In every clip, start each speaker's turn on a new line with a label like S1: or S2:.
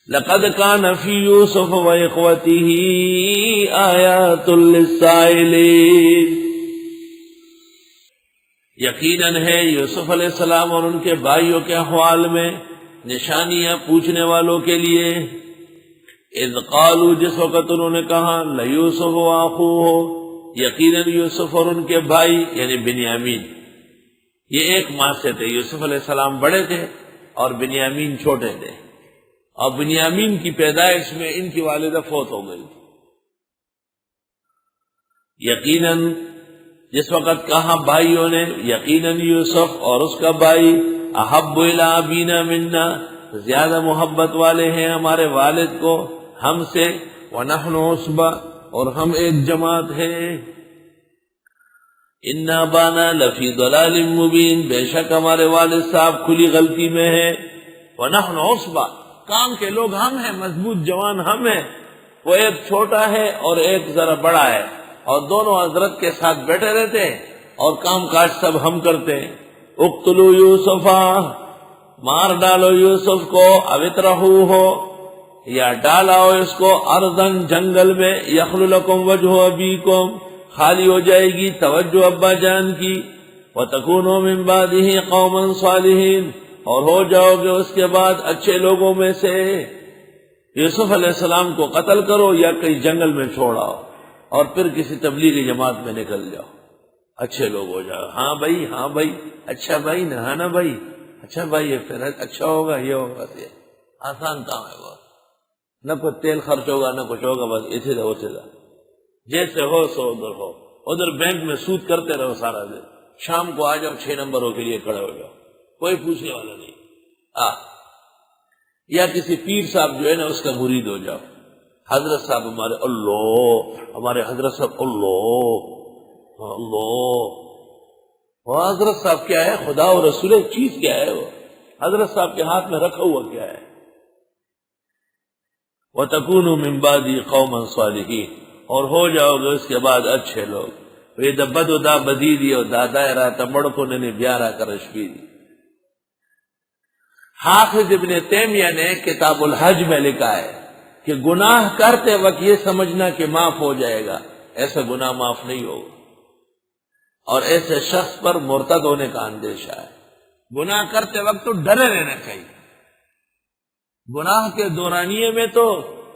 S1: لقد كان في يوسف وإخوته آيات للسائلين، یقیناً ہے یوسف علیہ السلام اور ان کے بھائیوں کے احوال میں نشانیاں پوچھنے والوں کے لیے۔ اذ قالوا، جس وقت انہوں نے کہا، لیوسف واخوہ، یقیناً یوسف اور ان کے بھائی یعنی بنیامین، یہ ایک ماں سے تھے۔ یوسف علیہ السلام بڑے تھے اور بنیامین چھوٹے تھے، اور بنیامین کی پیدائش میں ان کی والدہ فوت ہو گئی۔ یقیناً جس وقت کہا بھائیوں نے، یقیناً یوسف اور اس کا بھائی، احب الی ابینا منا، زیادہ محبت والے ہیں ہمارے والد کو ہم سے، ونحن عصبہ، اور ہم ایک جماعت ہیں۔ ان ابانا لفی ضلال مبین، بے شک ہمارے والد صاحب کھلی غلطی میں ہیں۔ ونحن عصبہ، کام کے لوگ ہم ہیں، مضبوط جوان ہم ہیں، وہ ایک چھوٹا ہے اور ایک ذرا بڑا ہے، اور دونوں حضرت کے ساتھ بیٹھے رہتے ہیں اور کام کاج سب ہم کرتے ہیں۔ اقتلوا یوسفا، مار ڈالو یوسف کو، او اطرحوہ، یا ڈالاؤ اس کو، ارضن، جنگل میں، یخل لکم وجہ ابیکم، خالی ہو جائے گی توجہ ابا جان کی، وتکونوا من بعدہ قوما صالحین، اور ہو جاؤ گے اس کے بعد اچھے لوگوں میں سے۔ یوسف علیہ السلام کو قتل کرو یا کہیں جنگل میں چھوڑاؤ، اور پھر کسی تبلیغی جماعت میں نکل جاؤ، اچھے لوگ ہو جاؤ۔ ہاں بھائی، ہاں بھائی، اچھا بھائی، نہ نا بھائی، اچھا بھائی، پھر اچھا ہوگا، یہ ہوگا، یہ آسان کام ہے بہت، نہ کوئی تیل خرچ ہوگا نہ کچھ ہوگا، بس اتھے دا اتھے دا، جیسے ہو سو ادھر ہو، ادھر بینک میں سود کرتے رہو سارا دن، شام کو آ جاؤ 6 نمبروں کے لیے کھڑے ہو جاؤ، کوئی پوچھنے والا نہیں۔ یا کسی پیر صاحب جو ہے نا اس کا مرید ہو جاؤ، حضرت صاحب ہمارے، اللہ ہمارے حضرت صاحب، اللہ اللہ، وہ حضرت صاحب کیا ہے؟ خدا اور رسول ایک چیز کیا ہے؟ وہ حضرت صاحب کے ہاتھ میں رکھا ہوا کیا ہے؟ وَتَكُونُوا مِن بَعْدِي قَوْمًا صَالِحِينَ، اور ہو جاؤ گے اس کے بعد اچھے لوگ۔ وے دبدو دا بدیدی اور دادا راتا مڑکو نے بیارا کرشبیدی۔ حافظ ابن تیمیہ نے کتاب الحج میں لکھا ہے کہ گناہ کرتے وقت یہ سمجھنا کہ معاف ہو جائے گا، ایسا گناہ معاف نہیں ہوگا، اور ایسے شخص پر مرتد ہونے کا اندیشہ ہے۔ گناہ کرتے وقت تو ڈرے رہنا چاہیے، گناہ کے دورانیے میں تو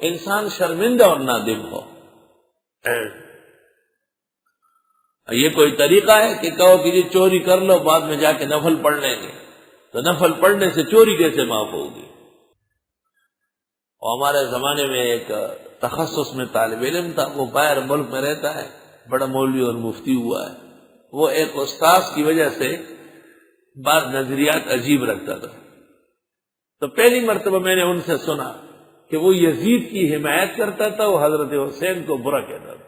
S1: انسان شرمندہ اور نادم ہو۔ یہ کوئی طریقہ ہے کہ کہو کہ یہ چوری کر لو، بعد میں جا کے نفل پڑھ لیں گے، تو نفل پڑھنے سے چوری کیسے معاف ہوگی؟ اور ہمارے زمانے میں ایک تخصص میں طالب علم تھا، وہ باہر ملک میں رہتا ہے، بڑا مولوی اور مفتی ہوا ہے، وہ ایک استاذ کی وجہ سے بعض نظریات عجیب رکھتا تھا، تو پہلی مرتبہ میں نے ان سے سنا کہ وہ یزید کی حمایت کرتا تھا، وہ حضرت حسین کو برا کہتا تھا۔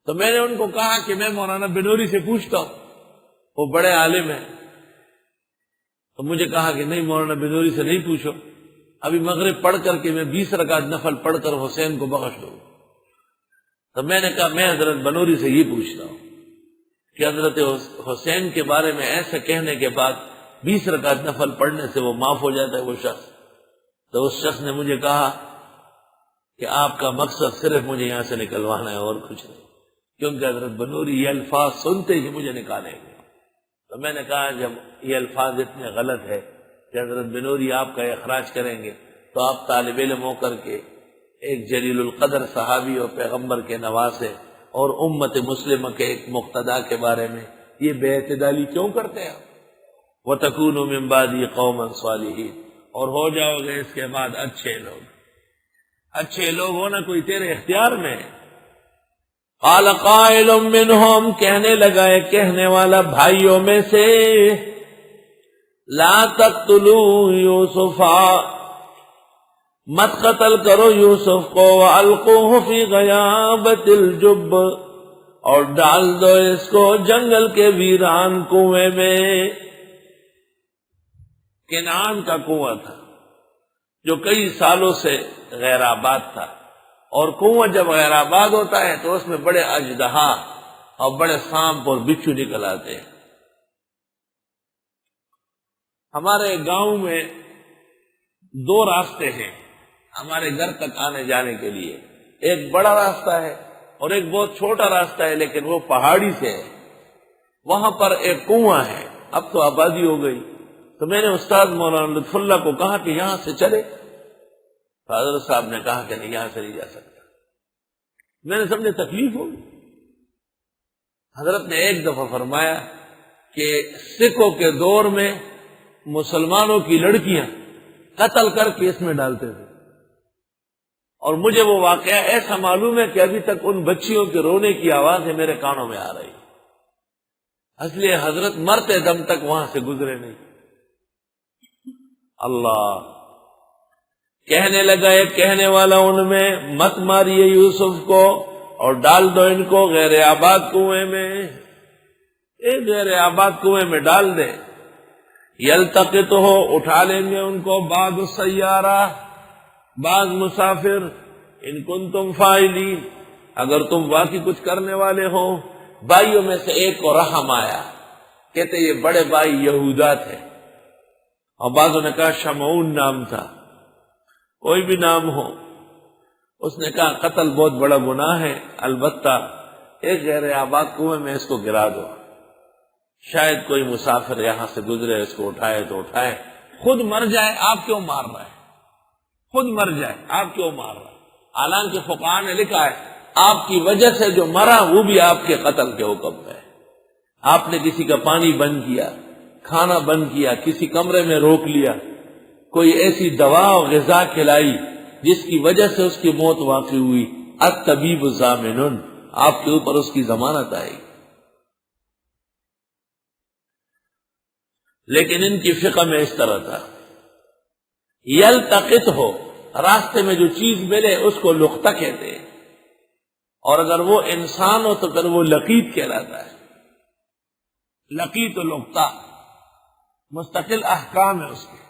S1: تو میں نے ان کو کہا کہ میں مولانا بنوری سے پوچھتا ہوں، وہ بڑے عالم ہیں۔ تو مجھے کہا کہ نہیں، مولانا بنوری سے نہیں پوچھو، ابھی مغرب پڑھ کر کے میں 20 رکعت نفل پڑھ کر حسین کو بخش دوں۔ تو میں نے کہا میں حضرت بنوری سے یہ پوچھتا ہوں کہ حضرت حسین کے بارے میں ایسے کہنے کے بعد 20 رکعت نفل پڑھنے سے وہ معاف ہو جاتا ہے وہ شخص؟ تو اس شخص نے مجھے کہا کہ آپ کا مقصد صرف مجھے یہاں سے نکلوانا ہے اور کچھ نہیں، کیونکہ حضرت بنوری یہ الفاظ سنتے ہی مجھے نکالیں گے۔ تو میں نے کہا جب یہ الفاظ اتنے غلط ہے کہ حضرت بنوری آپ کا اخراج کریں گے، تو آپ طالب علم ہو کر کے ایک جلیل القدر صحابی اور پیغمبر کے نواسے اور امت مسلمہ کے ایک مقتدا کے بارے میں یہ بے اعتدالی کیوں کرتے ہیں؟ وَتَكُونُوا مِن بَعْدِي قَوْمًا صَالِحِينَ، اور ہو جاؤ گے اس کے بعد اچھے لوگ۔ اچھے لوگ ہونا کوئی تیرے اختیار میں ہے۔ قال قائل منہم، کہنے لگا ہے کہنے والا بھائیوں میں سے، لا تقتلوا یوسفا، مت قتل کرو یوسف کو، والقوہ فی غیابت الجب، اور ڈال دو اس کو جنگل کے ویران کنویں میں۔ کنعان کا کنواں تھا جو کئی سالوں سے غیر آباد تھا، اور کنواں جب غیر آباد ہوتا ہے تو اس میں بڑے اژدہا اور بڑے سانپ اور بچھو نکل آتے ہیں۔ ہمارے گاؤں میں دو راستے ہیں ہمارے گھر تک آنے جانے کے لیے، ایک بڑا راستہ ہے اور ایک بہت چھوٹا راستہ ہے، لیکن وہ پہاڑی سے ہے، وہاں پر ایک کنواں ہے، اب تو آبادی ہو گئی۔ تو میں نے استاد مولانا لطف اللہ کو کہا کہ یہاں سے چلے، تو حضرت صاحب نے کہا کہ نہیں، یہاں سے نہیں جا سکتا۔ میں نے سمجھے تکلیف ہوگی۔ حضرت نے ایک دفعہ فرمایا کہ سکھوں کے دور میں مسلمانوں کی لڑکیاں قتل کر کے اس میں ڈالتے تھے، اور مجھے وہ واقعہ ایسا معلوم ہے کہ ابھی تک ان بچیوں کے رونے کی آوازیں میرے کانوں میں آ رہی، اس لیے حضرت مرتے دم تک وہاں سے گزرے نہیں۔ اللہ کہنے لگا، ایک کہنے والا ان میں، مت ماریے یوسف کو اور ڈال دو ان کو غیر آباد کنویں میں، ایک غیر آباد کنویں میں ڈال دے، یلتقط ہو اٹھا لیں گے ان کو بعض السیارہ، بعض مسافر، ان کنتم فاعلین، اگر تم واقعی کچھ کرنے والے ہو۔ بھائیوں میں سے ایک کو رحم آیا، کہتے یہ بڑے بھائی یہودا تھے، اور بعضوں نے کہا شمعون نام تھا، کوئی بھی نام ہو۔ اس نے کہا قتل بہت بڑا گناہ ہے، البتہ ایک غیر آباد کنویں میں اس کو گرا دو، شاید کوئی مسافر یہاں سے گزرے، اس کو اٹھائے تو اٹھائے، خود مر جائے، آپ کیوں مار رہے ہیں؟ خود مر جائے، آپ کیوں مار رہے ہیں؟ حالانکہ فقہاء نے لکھا ہے آپ کی وجہ سے جو مرا وہ بھی آپ کے قتل کے حکم ہے۔ آپ نے کسی کا پانی بند کیا، کھانا بند کیا، کسی کمرے میں روک لیا، کوئی ایسی دوا و غذا کھلائی جس کی وجہ سے اس کی موت واقع ہوئی، الطبیب ضامن، آپ کے اوپر اس کی ضمانت آئے گی۔ لیکن ان کی فقہ میں اس طرح تھا، یلتقط ہو، راستے میں جو چیز ملے اس کو لقطہ کہتے ہیں، اور اگر وہ انسان ہو تو پھر وہ لقیط کہلاتا ہے۔ لقیط و لقطہ مستقل احکام ہے اس کے۔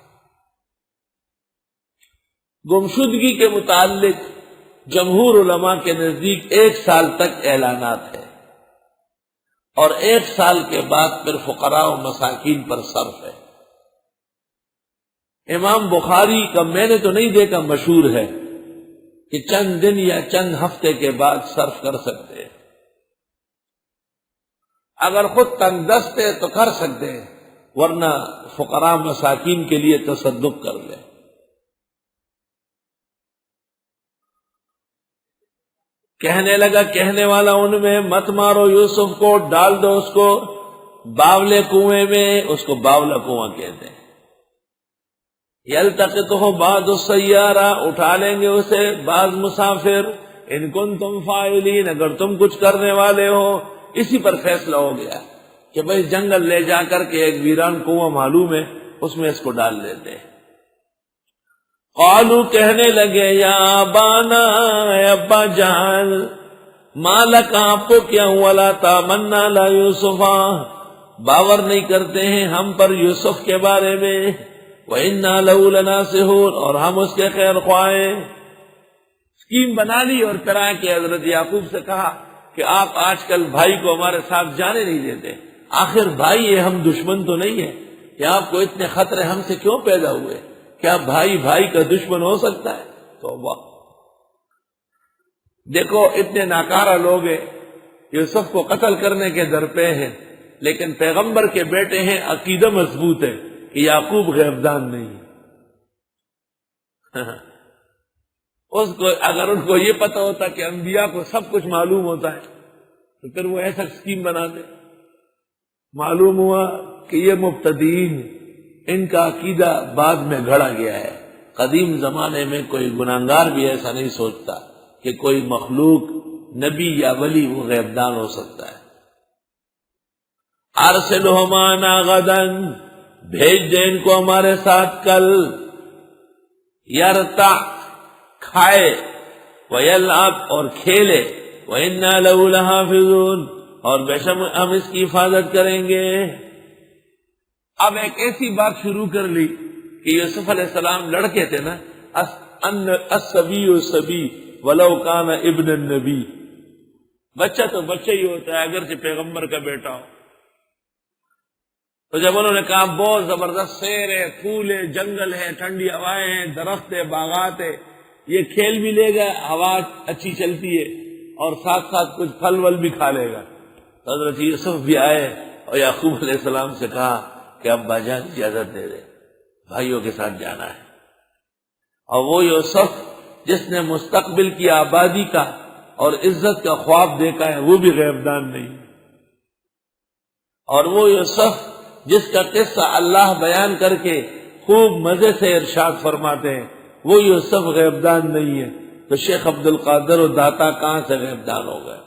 S1: گمشدگی کے متعلق جمہور علماء کے نزدیک 1 سال تک اعلانات ہے، اور 1 سال کے بعد پھر فقراء و مساکین پر صرف ہے۔ امام بخاری کا میں نے تو نہیں دیکھا مشہور ہے کہ چند دن یا چند ہفتے کے بعد صرف کر سکتے ہیں، اگر خود تنگ دست ہے تو کر سکتے ہیں، ورنہ فقراء مساکین کے لیے تصدق کر لیں۔ کہنے لگا کہنے والا ان میں، مت مارو یوسف کو، ڈال دو اس کو باولے کنویں میں، اس کو باولا کنواں کہتے ہیں۔ یلتقطہ بعض السیارہ، اٹھا لیں گے اسے بعض مسافر، ان کنتم فاعلین، اگر تم کچھ کرنے والے ہو۔ اسی پر فیصلہ ہو گیا کہ بھئی جنگل لے جا کر کے ایک ویران کنواں معلوم ہے، اس میں اس کو ڈال دیتے ہیں۔ قالو کہنے لگے، یا ابانا، اے ابا جان، مالک آپ کو کیا ہوا، لا تامنا لا یوسفا، باور نہیں کرتے ہیں ہم پر یوسف کے بارے میں، وَإِنَّا لَهُ لَنَاصِحُونَ، اور ہم اس کے خیر خواہیں۔ اسکیم بنا لی اور پھر آ کے حضرت یعقوب سے کہا کہ آپ آج کل بھائی کو ہمارے ساتھ جانے نہیں دیتے، آخر بھائی ہے، ہم دشمن تو نہیں ہیں، کہ آپ کو اتنے خطرے ہم سے کیوں پیدا ہوئے؟ کیا بھائی بھائی کا دشمن ہو سکتا ہے؟ توبہ! دیکھو اتنے ناکارہ لوگ ہیں، یوسف کو قتل کرنے کے درپے ہیں، لیکن پیغمبر کے بیٹے ہیں، عقیدہ مضبوط ہے کہ یعقوب غیبدان نہیں ہے۔ اس کو اگر ان کو یہ پتہ ہوتا کہ انبیاء کو سب کچھ معلوم ہوتا ہے تو پھر وہ ایسا اسکیم بناتے۔ معلوم ہوا کہ یہ مبتدئین، ان کا عقیدہ بعد میں گھڑا گیا ہے۔ قدیم زمانے میں کوئی گناہگار بھی ایسا نہیں سوچتا کہ کوئی مخلوق نبی یا ولی وہ غیبدان ہو سکتا ہے۔ ارسلہ معنا غدا، بھیج دیں ان کو ہمارے ساتھ کل، یرتع، کھائے، ویلعب، اور کھیلے، وَإِنَّا لَهُ لَحَافِظُونَ، اور بے شک ہم اس کی حفاظت کریں گے۔ اب ایک ایسی بات شروع کر لی کہ یوسف علیہ السلام لڑکے تھے نا، الصبی صبی ولو کان ابن النبی، بچہ تو بچہ ہی ہوتا ہے اگرچہ پیغمبر کا بیٹا ہو۔ تو جب انہوں نے کہا بہت زبردست سیر ہے، پھول ہے، جنگل ہے، ٹھنڈی ہوائیں ہیں، درخت ہے، باغات ہے، یہ کھیل بھی لے گا، ہوا اچھی چلتی ہے، اور ساتھ ساتھ کچھ پھل ول بھی کھا لے گا۔ تو حضرت یوسف بھی آئے اور یعقوب علیہ السلام سے کہا کہ ابا جان اجازت دے دے، بھائیوں کے ساتھ جانا ہے۔ اور وہ یوسف جس نے مستقبل کی آبادی کا اور عزت کا خواب دیکھا ہے، وہ بھی غیبدان نہیں، اور وہ یوسف جس کا قصہ اللہ بیان کر کے خوب مزے سے ارشاد فرماتے ہیں، وہ یوسف غیبدان نہیں ہے۔ تو شیخ عبد القادر و داتا کہاں سے غیبدان ہو گئے؟